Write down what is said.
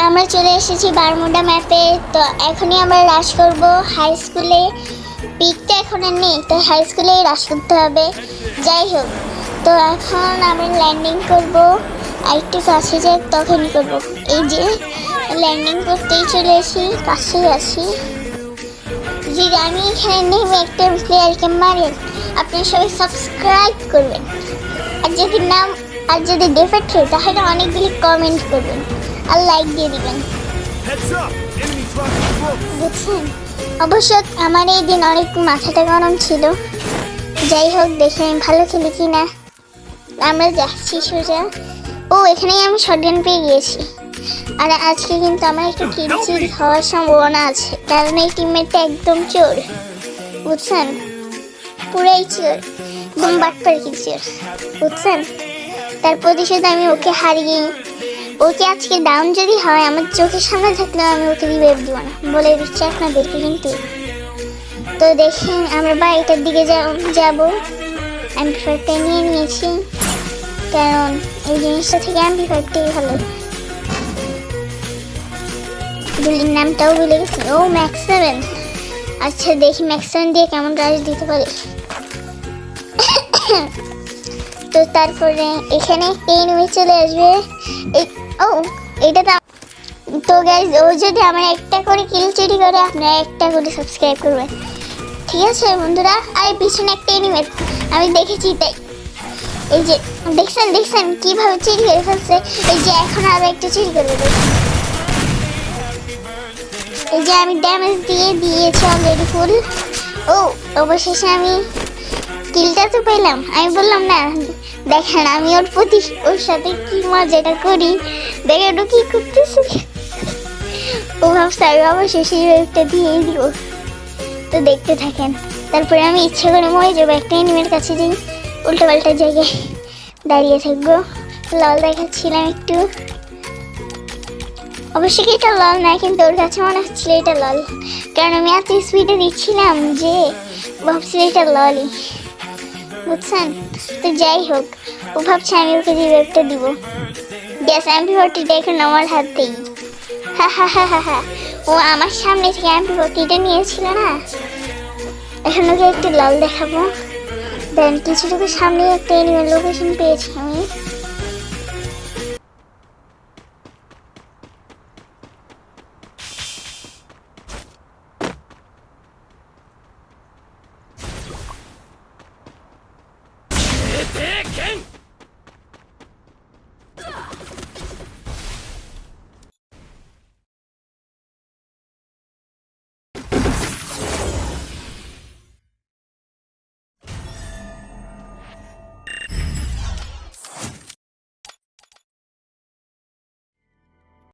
আমরা চলে এসেছি বারমুডা ম্যাপে। তো এখনই আমরা রাশ করব হাই স্কুলে। পিকটা এখন আর নেই, তো হাই স্কুলেই রাশ করতে হবে। যাই হোক, তো এখন আমরা ল্যান্ডিং করব। আর একটু কাছে যাই তখনই করব। এই যে ল্যান্ডিং করতেই চলে এসি, কাছেই আছি। যদি আমি এখানে নেমে একটা প্লেয়ারকে মারেন, আপনারা সবাই সাবস্ক্রাইব করবেন। আর যদি ডিফেক্ট হয় তাহলে অনেকগুলি কমেন্ট করবেন আর লাইক দিয়ে দিবেন, বুঝছেন? অবশ্য আমার এই দিন অনেক মাথাটা গরম ছিল। যাই হোক, দেখে আমি ভালো খেলি কি না। আমরা যাচ্ছি সোজা। এখানেই আমি শটগান পেয়ে গিয়েছি। আর আজকে কিন্তু আমার একটু কিলচিল হওয়ার সম্ভাবনা আছে, কারণ এই টিমমেটটা একদম চোর, বুঝছেন? পুরাই চোর, একদম বাটপার কিলচোর, বুঝছেন? তার প্রতিশোধ আমি ওকে হারিয়ে, ওকে আজকে ডাউন যদি হয় আমার চোখের সামনে থাকলে আমি ওকে রিভাইভ দিব না, বলে দিচ্ছি আপনাদেরকে কিন্তু। তো দেখেন আমরা বাড়িটার দিকে যাব। এমপি5টা নিয়ে নিয়েছি, কারণ এই জিনিসটা থেকে এমপি5টাই ভালো। গুলির নামটাও ভুলে গেছি। ম্যাক্স 7। আচ্ছা দেখি ম্যাক্স 7 দিয়ে কেমন রাশ দিতে পারি। তো তারপরে এখানে একটা এনিমি চলে আসবে। এটা তো গাইজ, ও যদি আমার একটা করে কিল চুরি করে আপনারা একটা করে সাবস্ক্রাইব করবেন, ঠিক আছে বন্ধুরা? আর পিছনে একটা এনিমি আমি দেখেছি, তাই এই যে দেখছেন কিভাবে চুরি করে ফেলছে। এই যে এখন আরো একটা চুরি করবে। এই যে আমি ড্যামেজ দিয়েছি অলরেডি ফুল। অবশেষে আমি কিলটা তো পেলাম। আমি বললাম না, দেখেন আমি ওর সাথে কি মজাটা করি, দেখেন ও কি করতেছে। ও ভাবছে আমি অবশেষে একটা দিয়েই দিব। তো দেখতে থাকেন। তারপরে আমি ইচ্ছে করে মরে যাবো, একটা এনিমের কাছে যাই, উল্টো পাল্টা জায়গায় দাঁড়িয়ে থাকবো। লল দেখাচ্ছিলাম একটু। অবশ্যই এটা লল না, কিন্তু ওর কাছে মনে হচ্ছিল এটা লল, কারণ আমি এত স্পিডে দিচ্ছিলাম যে ভাবছিল এটা ললই, বুঝছেন? তো যাই হোক, ও ভাবছে আমি ওকে রিভাইভটা দিব। গ্যাস এমপি40টা এখন আমার হাতেই। হা, ও আমার সামনে থেকে এমপি40টা নিয়েছিল না। এখন ওকে একটু লল দেখাবো। দেন কিছুটুকু সামনে একটা এনিমেল লোকেশন পেয়েছি আমি।